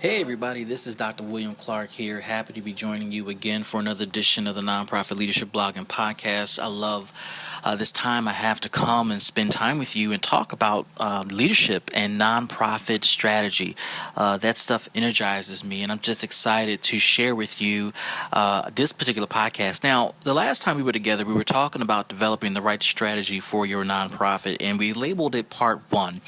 Hey everybody, this is Dr. William Clark here. Happy to be joining you again for another edition of the Nonprofit Leadership Blog and Podcast. I love this time I have to come and spend time with you and talk about leadership and nonprofit strategy. That stuff energizes me, and I'm just excited to share with you this particular podcast. Now, the last time we were together, we were talking about developing the right strategy for your nonprofit, and we labeled it Part 1.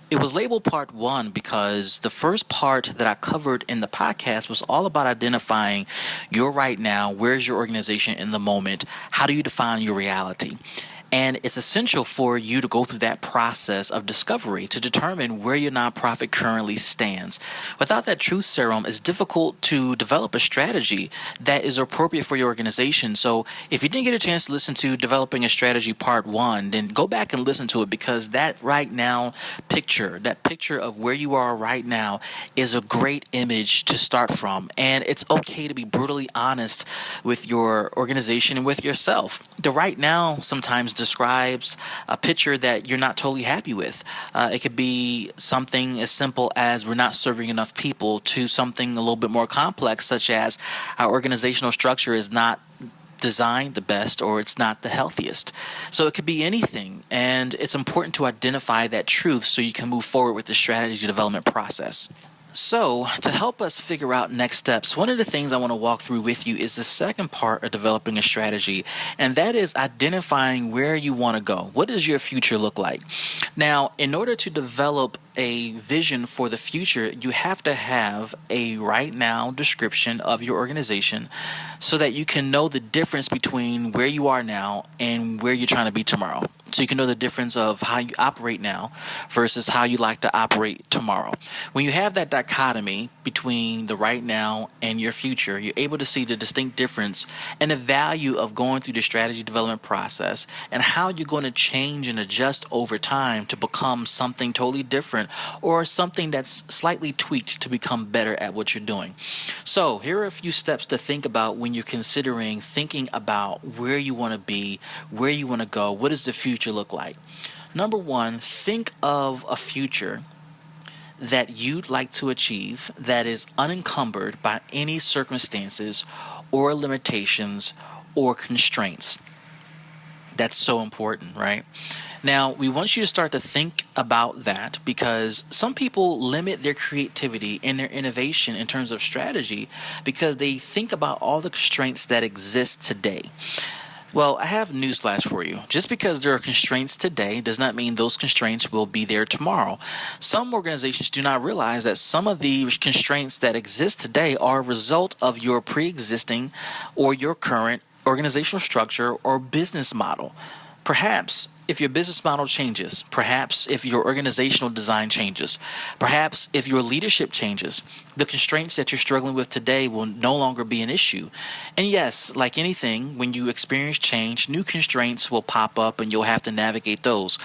It was labeled Part 1 because the first part that I covered in the podcast was all about identifying your right now, where's your organization in the moment, how do you define your reality? And it's essential for you to go through that process of discovery to determine where your nonprofit currently stands. Without that truth serum, it's difficult to develop a strategy that is appropriate for your organization. So if you didn't get a chance to listen to Developing a Strategy Part 1, then go back and listen to it, because that right now picture, that picture of where you are right now, is a great image to start from. And it's okay to be brutally honest with your organization and with yourself. The right now sometimes describes a picture that you're not totally happy with. It could be something as simple as we're not serving enough people to something a little bit more complex, such as our organizational structure is not designed the best, or it's not the healthiest. So it could be anything, and it's important to identify that truth so you can move forward with the strategy development process. So, to help us figure out next steps, one of the things I want to walk through with you is the second part of developing a strategy, and that is identifying where you want to go. What does your future look like? Now, in order to develop a vision for the future, you have to have a right now description of your organization so that you can know the difference between where you are now and where you're trying to be tomorrow. So you can know the difference of how you operate now versus how you like to operate tomorrow. When you have that dichotomy between the right now and your future, you're able to see the distinct difference and the value of going through the strategy development process and how you're going to change and adjust over time to become something totally different, or something that's slightly tweaked to become better at what you're doing. So here are a few steps to think about when you're thinking about where you want to be, where you want to go, what does the future look like. Number one, think of a future that you'd like to achieve that is unencumbered by any circumstances or limitations or constraints. That's so important, right? Now, we want you to start to think about that, because some people limit their creativity and their innovation in terms of strategy because they think about all the constraints that exist today. Well, I have newsflash for you. Just because there are constraints today does not mean those constraints will be there tomorrow. Some organizations do not realize that some of the constraints that exist today are a result of your pre-existing or your current organizational structure or business model. Perhaps if your business model changes, perhaps if your organizational design changes, perhaps if your leadership changes, the constraints that you're struggling with today will no longer be an issue. And yes, like anything, when you experience change, new constraints will pop up and you'll have to navigate those.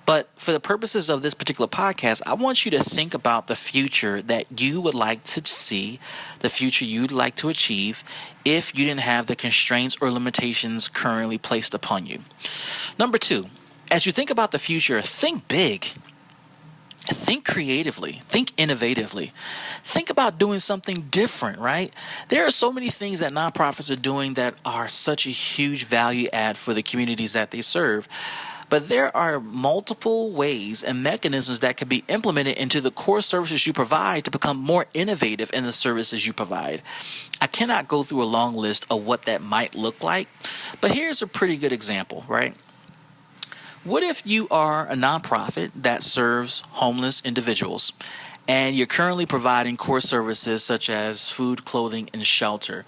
But for the purposes of this particular podcast, I want you to think about the future that you would like to see, the future you'd like to achieve if you didn't have the constraints or limitations currently placed upon you. Number two, as you think about the future, think big. Think creatively, think innovatively, think about doing something different, right? There are so many things that nonprofits are doing that are such a huge value add for the communities that they serve. But there are multiple ways and mechanisms that can be implemented into the core services you provide to become more innovative in the services you provide. I cannot go through a long list of what that might look like, but here's a pretty good example, right? What if you are a nonprofit that serves homeless individuals and you're currently providing core services such as food, clothing, and shelter?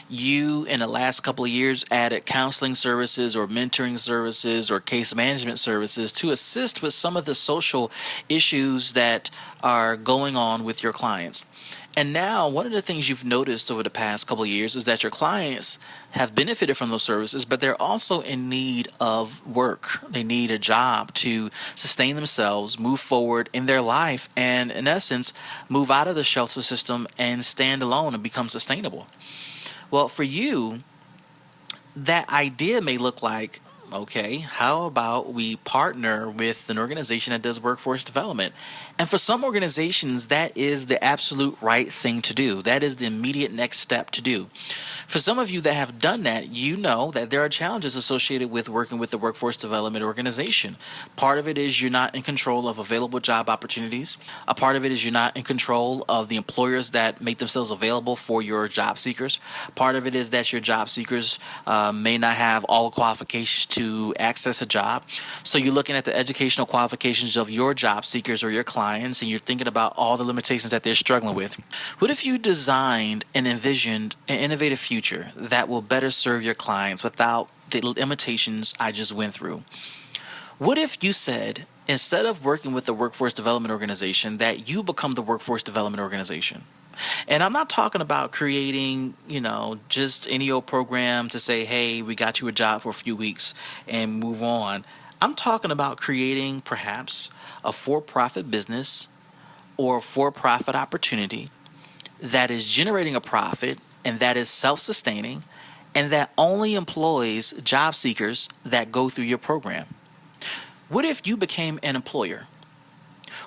You, in the last couple of years, added counseling services or mentoring services or case management services to assist with some of the social issues that are going on with your clients. And now, one of the things you've noticed over the past couple of years is that your clients have benefited from those services, but they're also in need of work. They need a job to sustain themselves, move forward in their life, and in essence, move out of the shelter system and stand alone and become sustainable. Well, for you, that idea may look like Okay, how about we partner with an organization that does workforce development? And for some organizations, that is the absolute right thing to do. That is the immediate next step to do. For some of you that have done that, you know that there are challenges associated with working with the workforce development organization. Part of it is you're not in control of available job opportunities. A part of it is you're not in control of the employers that make themselves available for your job seekers. Part of it is that your job seekers may not have all the qualifications to access a job. So you're looking at the educational qualifications of your job seekers or your clients, and you're thinking about all the limitations that they're struggling with. What if you designed and envisioned an innovative future that will better serve your clients without the limitations I just went through? What if you said, instead of working with the workforce development organization, that you become the workforce development organization? And I'm not talking about creating, just any old program to say, hey, we got you a job for a few weeks and move on. I'm talking about creating perhaps a for-profit business or a for-profit opportunity that is generating a profit and that is self-sustaining and that only employs job seekers that go through your program. What if you became an employer?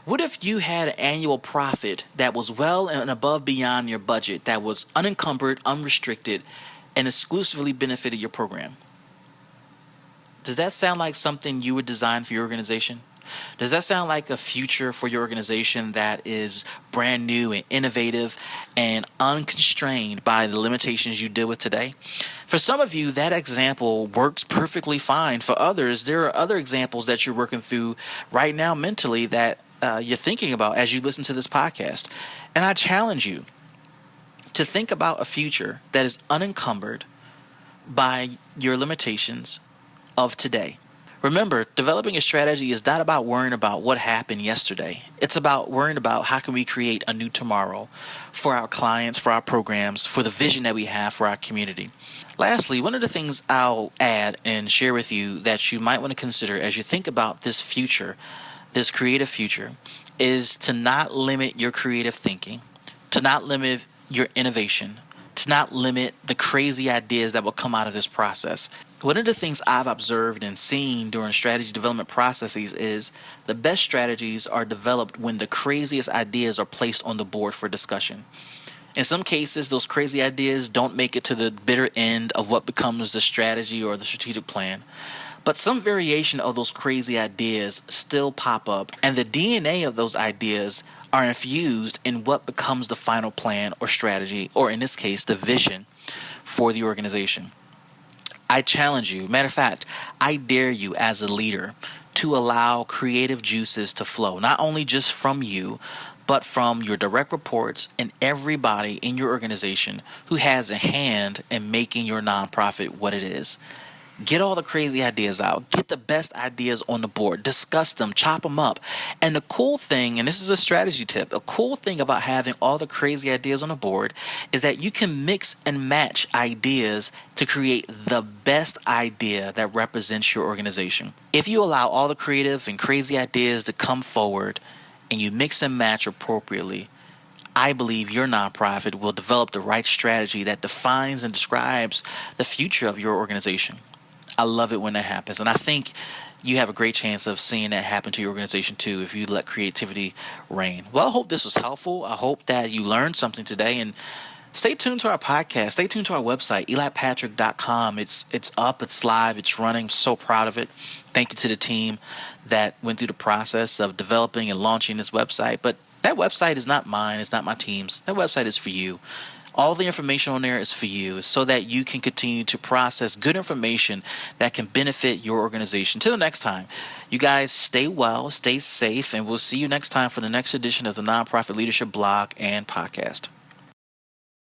What if you had an annual profit that was well and above beyond your budget, that was unencumbered, unrestricted, and exclusively benefited your program? Does that sound like something you would design for your organization? Does that sound like a future for your organization that is brand new and innovative and unconstrained by the limitations you deal with today? For some of you, that example works perfectly fine. For others, there are other examples that you're working through right now mentally that you're thinking about as you listen to this podcast. And I challenge you to think about a future that is unencumbered by your limitations of today. Remember, developing a strategy is not about worrying about what happened yesterday. It's about worrying about how can we create a new tomorrow for our clients, for our programs, for the vision that we have for our community. Lastly, one of the things I'll add and share with you that you might want to consider as you think about this future, this creative future, is to not limit your creative thinking, to not limit your innovation, to not limit the crazy ideas that will come out of this process. One of the things I've observed and seen during strategy development processes is the best strategies are developed when the craziest ideas are placed on the board for discussion. In some cases, those crazy ideas don't make it to the bitter end of what becomes the strategy or the strategic plan. But some variation of those crazy ideas still pop up, and the DNA of those ideas are infused in what becomes the final plan or strategy, or in this case, the vision for the organization. I challenge you, matter of fact, I dare you as a leader to allow creative juices to flow, not only just from you, but from your direct reports and everybody in your organization who has a hand in making your nonprofit what it is. Get all the crazy ideas out. Get the best ideas on the board. Discuss them. Chop them up. And the cool thing, and this is a strategy tip, a cool thing about having all the crazy ideas on the board is that you can mix and match ideas to create the best idea that represents your organization. If you allow all the creative and crazy ideas to come forward and you mix and match appropriately, I believe your nonprofit will develop the right strategy that defines and describes the future of your organization. I love it when that happens. And I think you have a great chance of seeing that happen to your organization too if you let creativity reign. Well, I hope this was helpful. I hope that you learned something today. And stay tuned to our podcast. Stay tuned to our website, elipatrick.com. It's up. It's live. It's running. So proud of it. Thank you to the team that went through the process of developing and launching this website. But that website is not mine. It's not my team's. That website is for you. All the information on there is for you so that you can continue to process good information that can benefit your organization. Till next time, you guys stay well, stay safe, and we'll see you next time for the next edition of the Nonprofit Leadership Blog and Podcast.